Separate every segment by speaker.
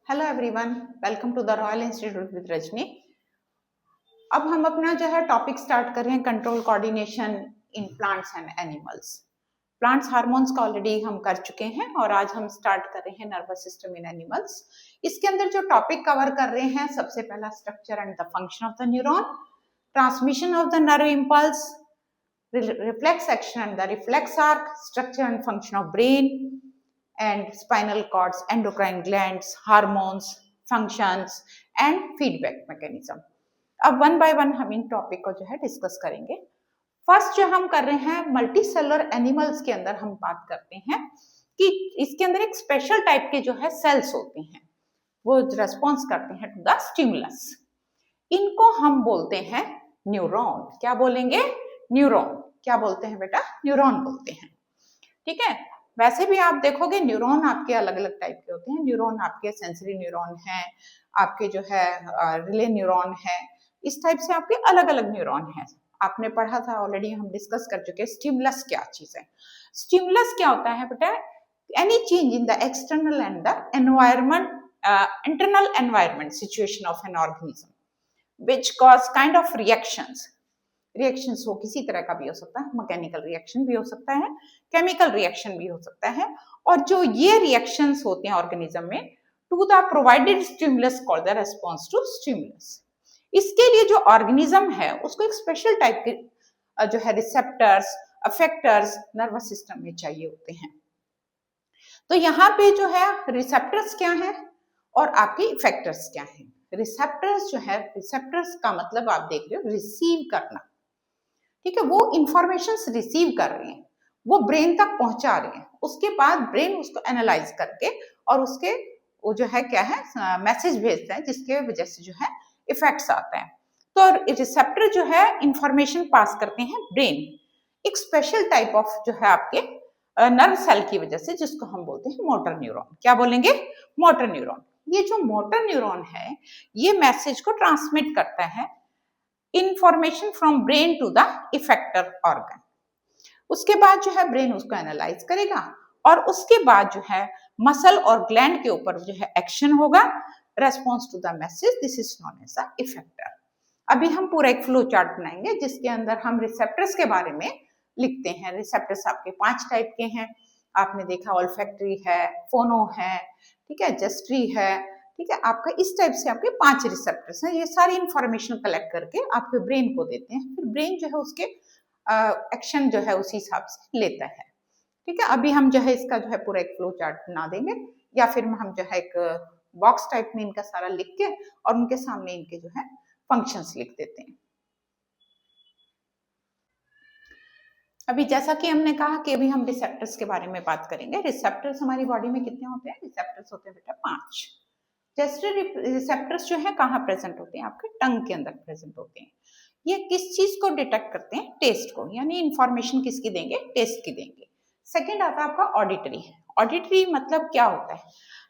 Speaker 1: Hello everyone, welcome to the Royal Institute with Rajni. अब हम अपना जो है टॉपिक स्टार्ट कर रहे हैं, control coordination in plants and animals. Plants hormones का ऑलरेडी हम कर चुके हैं और आज हम स्टार्ट कर रहे हैं नर्वस सिस्टम इन एनिमल्स। इसके अंदर जो टॉपिक कवर कर रहे हैं, सबसे पहला structure and the function of the neuron, transmission of the nerve impulse, reflex action and the reflex arc, structure and function of brain and spinal cords, endocrine glands, hormones, functions and feedback mechanism। अब one by one हम इन topic को जो है discuss करेंगे। First जो हम कर रहे हैं, मल्टी सेलुलर एनिमल्स के अंदर हम बात करते हैं कि इसके अंदर एक स्पेशल टाइप के जो है सेल्स होते हैं, वो रेस्पॉन्स करते हैं टू द स्टिमुलस। इनको हम बोलते हैं न्यूरॉन। क्या बोलेंगे? न्यूरॉन। क्या बोलते हैं बेटा? न्यूरॉन बोलते हैं। ठीक है। वैसे भी आप देखोगे न्यूरॉन आपके अलग अलग टाइप के होते हैं। न्यूरॉन आपके सेंसरी न्यूरॉन है, आपके जो है रिले न्यूरॉन है, इस टाइप से आपके अलग अलग न्यूरॉन है। आपने पढ़ा था ऑलरेडी, हम डिस्कस कर चुके हैं स्टिमुलस क्या चीज है। स्टिमुलस क्या होता है बेटा? Any change in the external and the environment, internal environment situation of an organism which cause kind of reactions। Reactions हो किसी तरह का भी हो सकता है, मैकेनिकल रिएक्शन भी हो सकता है, केमिकल रिएक्शन भी हो सकता है। और जो ये रिएक्शंस होते हैं ऑर्गेनिज्म में, to the provided stimulus called the response to stimulus. इसके लिए जो ऑर्गेनिज्म है उसको एक स्पेशल टाइप के जो है रिसेप्टर्स, अफेक्टर्स नर्वस सिस्टम में चाहिए होते हैं। तो यहाँ पे जो है रिसेप्टर्स क्या है और आपके इफेक्टर्स क्या है। रिसेप्टर्स जो है, रिसेप्टर्स का मतलब आप देख रहे हो रिसीव करना। ठीक है, वो इंफॉर्मेशन रिसीव कर रहे हैं, वो ब्रेन तक पहुंचा रहे हैं, उसके बाद ब्रेन उसको एनालाइज करके और उसके वो जो है क्या है मैसेज भेजता है, जिसके वजह से जो है इफेक्ट्स आता है। तो रिसेप्टर जो है इंफॉर्मेशन पास करते हैं ब्रेन, एक स्पेशल टाइप ऑफ जो है आपके नर्व सेल की वजह से, जिसको हम बोलते हैं मोटर न्यूरॉन। क्या बोलेंगे? Motor neuron. ये जो मोटर न्यूरॉन है, ये मैसेज को ट्रांसमिट करता है information from brain to the effector organ. उसके बाद जो है ब्रेन उसको एनालाइज करेगा और उसके बाद जो है मसल और ग्लैंड के ऊपर जो है एक्शन होगा, response to the message, this is known as the effector. अभी हम पूरा एक फ्लो चार्ट बनाएंगे जिसके अंदर हम रिसेप्टर्स के बारे में लिखते हैं। रिसेप्टर्स आपके 5 टाइप के हैं, आपने देखा ऑल्फैक्टरी है, फोनो है, ठीक है, जस्ट्री है, ठीक है। आपका इस टाइप से आपके 5 रिसेप्टर्स हैं। ये सारी इंफॉर्मेशन कलेक्ट करके आपके ब्रेन को देते हैं, फिर ब्रेन जो है उसके एक्शन जो है उसी हिसाब से लेता है। ठीक है, अभी हम जो है इसका जो है पूरा एक फ्लो चार्ट बना देंगे, या फिर हम जो है एक बॉक्स टाइप में इनका सारा लिख के और उनके सामने इनके जो है फंक्शंस लिख देते हैं। अभी जैसा कि हमने कहा कि अभी हम रिसेप्टर्स के बारे में बात करेंगे। रिसेप्टर्स हमारी बॉडी में कितने होते हैं? रिसेप्टर्स होते हैं बेटा 5। जैसे रिसेप्टर्स जो है कहाँ प्रेजेंट होते हैं? आपके टंग के अंदर प्रेजेंट होते हैं। ये किस चीज को डिटेक्ट करते हैं? टेस्ट को, यानी इंफॉर्मेशन किसकी देंगे? टेस्ट की देंगे। सेकेंड आता है आपका ऑडिटरी। ऑडिटरी मतलब क्या होता है?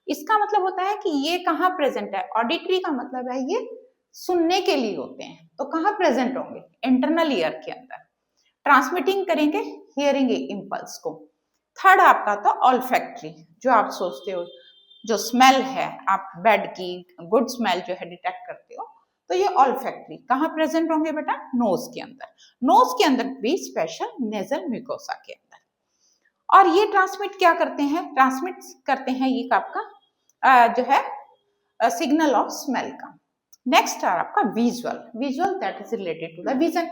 Speaker 1: इसका मतलब होता है कि ये कहाँ प्रेजेंट है। ऑडिटरी का मतलब है ये सुनने के लिए होते हैं, तो कहाँ प्रेजेंट होंगे? इंटरनल ईयर के अंदर, ट्रांसमिटिंग करेंगे हियरिंग इम्पल्स को। थर्ड आपका था ऑल्फैक्टरी, जो आप सोचते हो जो स्मेल है, आप बेड की गुड स्मेल जो है डिटेक्ट करते हो, तो ये ऑल्फैक्टरी कहाँ प्रेजेंट होंगे बेटा? नोज के अंदर। नोज के अंदर भी स्पेशल नेजल म्यूकोसा के अंदर। और ये ट्रांसमिट क्या करते हैं? ट्रांसमिट करते हैं ये आपका जो है सिग्नल ऑफ स्मेल का। नेक्स्ट है आपका visual. Visual that is related to the vision.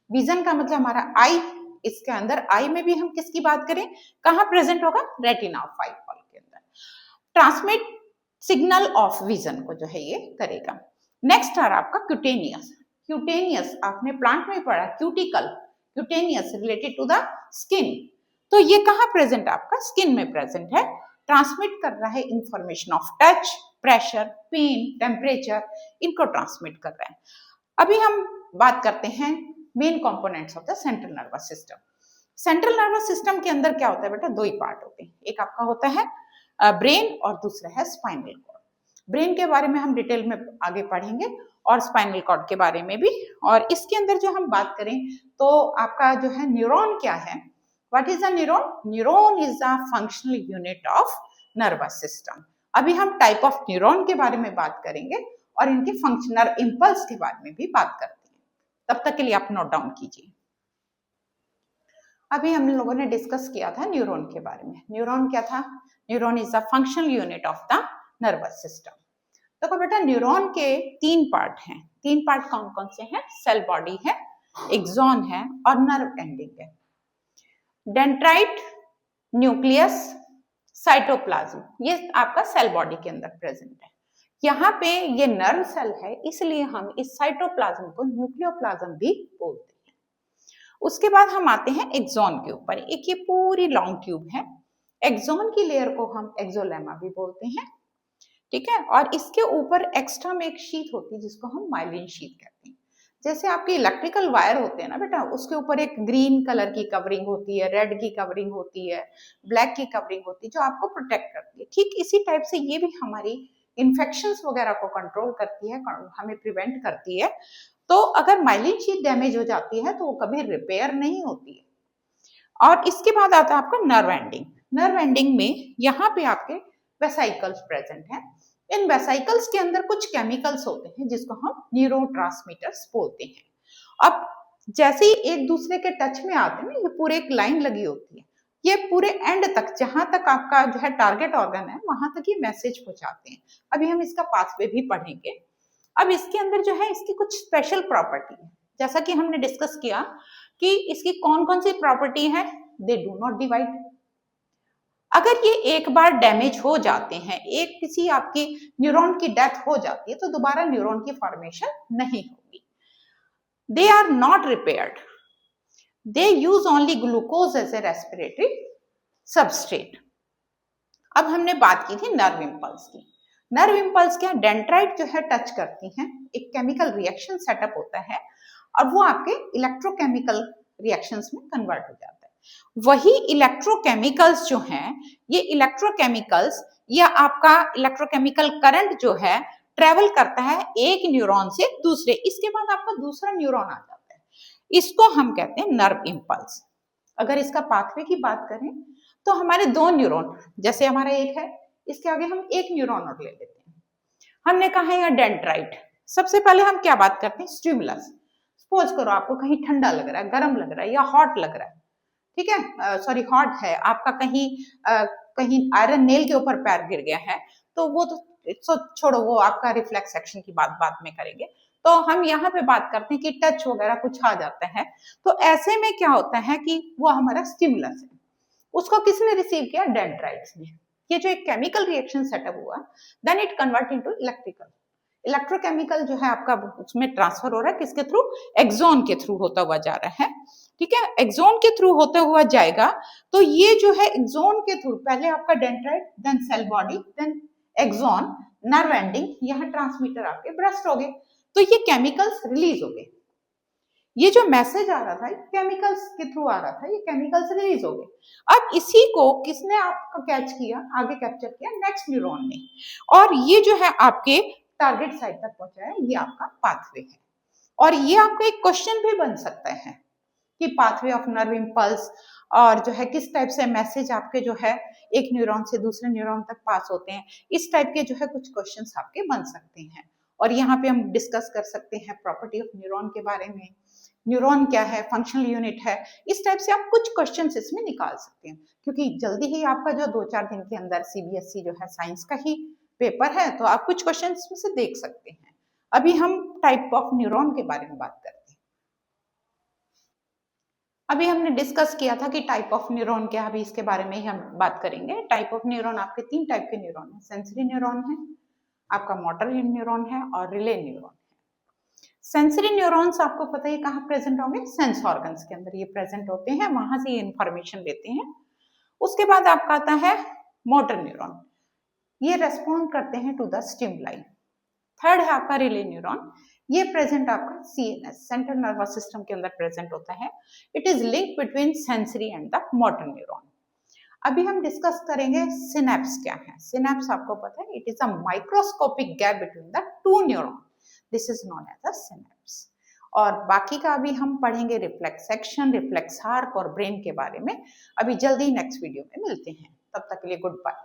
Speaker 1: Vision का मतलब हमारा आई। इसके अंदर आई में भी हम किसकी बात करें? कहाँ प्रेजेंट होगा? रेटिना ऑफ आई के अंदर। ट्रांसमिट सिग्नल ऑफ विजन को जो है ये करेगा। नेक्स्ट आ रहा आपका क्यूटेनियस। क्यूटेनियस आपने प्लांट में पढ़ा, cuticle, cutaneous related to the skin. तो ये कहाँ प्रेजेंट? आपका स्किन में प्रेजेंट है। ट्रांसमिट कर रहा है information of touch, pressure, pain, temperature, इनको ट्रांसमिट कर रहा है। अभी हम बात करते हैं main components of the central nervous system. Central nervous system के अंदर क्या होता है बेटा? 2 ही पार्ट होते हैं। एक आपका होता है ब्रेन और दूसरा है स्पाइनल कॉर्ड। ब्रेन के बारे में हम डिटेल में आगे पढ़ेंगे और स्पाइनल कॉर्ड के बारे में भी। और इसके अंदर जो हम बात करें तो आपका जो है न्यूरॉन क्या है? What is a neuron? Neuron is a functional unit of nervous system. अभी हम टाइप ऑफ न्यूरॉन के बारे में बात करेंगे और इनके फंक्शनल इम्पल्स के बारे में भी बात करते हैं। तब तक के लिए आप नोट डाउन कीजिए। अभी हम लोगों ने डिस्कस किया था न्यूरॉन के बारे में। न्यूरॉन क्या था? Neuron is the functional unit of the nervous system. देखो बेटा, न्यूरॉन के 3 पार्ट हैं। 3 पार्ट कौन कौन से हैं? सेल बॉडी है, एक्सॉन है और नर्व एंडिंग है। डेंड्राइट, न्यूक्लियस, साइटोप्लाज्म, ये आपका सेल बॉडी के अंदर प्रेजेंट है। यहाँ पे ये नर्व सेल है, इसलिए हम इस साइटोप्लाज्म को न्यूक्लियोप्लाज्म भी बोलते हैं। उसके बाद हम आते हैं एक्सॉन के ऊपर। एक ये पूरी लॉन्ग ट्यूब है। एक्सॉन की लेयर को हम एक्सोलेमा भी बोलते हैं, ठीक है। और इसके ऊपर एक्स्ट्रा में एक शीट होती है जिसको हम माइलिन शीट कहते हैं। जैसे आपके इलेक्ट्रिकल वायर होते हैं ना बेटा, उसके ऊपर एक ग्रीन कलर की कवरिंग होती है, रेड की कवरिंग होती है, ब्लैक की कवरिंग होती है जो आपको प्रोटेक्ट करती है। ठीक इसी टाइप से ये भी हमारी इन्फेक्शंस वगैरह को कंट्रोल करती है, हमें प्रिवेंट करती है। तो अगर माइलिन शीट डैमेज हो जाती है तो वो कभी रिपेयर नहीं होती है। और इसके बाद आता है आपका नर्व एंडिंग। नर्व एंडिंग में यहाँ पे आपके वेसाइकल्स प्रेजेंट हैं। इन वेसाइकल्स के अंदर कुछ केमिकल्स होते हैं जिसको हम न्यूरोट्रांसमीटर्स बोलते हैं। अब जैसे ही एक दूसरे के टच में आते हैं ना, ये पूरे एक लाइन लगी होती है, ये पूरे एंड तक, जहां तक आपका जो है टारगेट ऑर्गन है, वहां तक ये मैसेज पहुंचाते हैं। अभी हम इसका पाथवे भी पढ़ेंगे। अब इसके अंदर जो है इसकी कुछ स्पेशल प्रॉपर्टी है। जैसा कि हमने डिस्कस किया कि इसकी कौन कौन सी प्रॉपर्टी है। They do not divide. अगर ये एक बार डैमेज हो जाते हैं, एक किसी आपकी न्यूरॉन की डेथ हो जाती है, तो दोबारा न्यूरॉन की फॉर्मेशन नहीं होगी। They are not repaired. They use only glucose as a respiratory substrate. अब हमने बात की थी नर्व इम्पल्स की। नर्व इम्पल्स क्या? डेंड्राइट जो है टच करती हैं, एक केमिकल रिएक्शन सेटअप होता है और वो आपके इलेक्ट्रोकेमिकल रिएक्शंस में कन्वर्ट हो जाता है। वही इलेक्ट्रोकेमिकल्स जो हैं, ये इलेक्ट्रोकेमिकल्स या आपका इलेक्ट्रोकेमिकल करंट जो है ट्रेवल करता है एक न्यूरॉन से दूसरे, इसके बाद आपका दूसरा न्यूरॉन आ जाता है। इसको हम कहते हैं नर्व इम्पल्स। अगर इसका पाथवे की बात करें तो हमारे 2 न्यूरॉन, जैसे हमारा एक है, इसके आगे हम एक न्यूरॉन और ले लेते हैं। हमने कहा है डेंड्राइट। सबसे पहले हम क्या बात करते हैं? स्टिमुलस। सपोज करो आपको कहीं ठंडा लग रहा है, गर्म लग रहा है या हॉट लग रहा है, ठीक है, सॉरी हॉट है, आपका कहीं आयरन नेल के ऊपर पैर गिर गया है, तो वो तो छोड़ो, वो आपका रिफ्लेक्स एक्शन की बात बाद में करेंगे। तो हम यहाँ पे बात करते हैं कि टच वगैरह कुछ आ जाता है, तो ऐसे में क्या होता है कि वो हमारा स्टिमुलस है। उसको किसने रिसीव किया? डेंड्राइट्स ने। ये जो एक केमिकल रिएक्शन सेटअप हुआ, then it convert into electrochemical जो है आपका उसमें ट्रांसफर हो रहा है, किसके थ्रू? एक्सॉन के थ्रू होता हुआ जा रहा है, ठीक है। एक्सॉन के थ्रू होता हुआ जाएगा, तो ये जो है एक्सॉन के थ्रू पहले आपका dendrite, then cell body, then axon, nerve ending, यहाँ ट्रांसमीटर आपके ब्रस्ट हो गए, तो ये केमिकल्स रिलीज हो गए। ये जो मैसेज आ रहा था केमिकल्स के थ्रू आ रहा था, ये केमिकल्स रिलीज हो गए। अब इसी को किसने आपका कैच किया, आगे कैप्चर किया? नेक्स्ट न्यूरॉन ने, और ये जो है आपके टारगेट साइट तक पहुंचाया। ये आपका पाथवे है। और ये आपका एक क्वेश्चन भी बन सकता है कि पाथवे ऑफ नर्व इम्पल्स और जो है किस टाइप से मैसेज आपके जो है एक न्यूरॉन से दूसरे न्यूरॉन तक पास होते हैं। इस टाइप के जो है कुछ क्वेश्चंस आपके बन सकते हैं। और यहाँ पे हम डिस्कस कर सकते हैं प्रॉपर्टी ऑफ न्यूरॉन के बारे में, न्यूरॉन क्या है, फंक्शनल यूनिट है, इस टाइप से आप कुछ क्वेश्चंस इसमें निकाल सकते हैं। क्योंकि जल्दी ही आपका जो 2-4 दिन के अंदर सीबीएसई जो है साइंस का ही पेपर है, तो आप कुछ क्वेश्चन इसमें से देख सकते हैं। अभी हम टाइप ऑफ न्यूरॉन के बारे में बात करते हैं। अभी हमने डिस्कस किया था कि टाइप ऑफ न्यूरॉन क्या है, अभी इसके बारे में ही हम बात करेंगे। टाइप ऑफ न्यूरॉन आपके 3 टाइप के न्यूरॉन है। सेंसरी न्यूरॉन है, आपका मोटर न्यूरॉन है और रिले न्यूरॉन है। सेंसरी न्यूरॉन्स आपको पता है कहाँ प्रेजेंट होंगे? सेंस ऑर्गन्स के अंदर ये प्रेजेंट होते हैं, वहां से ये इंफॉर्मेशन लेते हैं। उसके बाद आपका आता है मोटर न्यूरॉन, ये रेस्पॉन्ड करते हैं टू द स्टिमुलाई। थर्ड है आपका रिले न्यूरॉन, ये प्रेजेंट आपका सीएनएस, सेंट्रल नर्वस सिस्टम के अंदर प्रेजेंट होता है। It is link between sensory and the motor neuron. अभी हम डिस्कस करेंगे सिनेप्स क्या है। सिनेप्स आपको पता है, it is a microscopic gap between the 2 neuron, this is known as a synapse. और बाकी का अभी हम पढ़ेंगे रिफ्लेक्स एक्शन, रिफ्लेक्स आर्क और ब्रेन के बारे में। अभी जल्दी नेक्स्ट वीडियो में मिलते हैं, तब तक के लिए गुड बाय।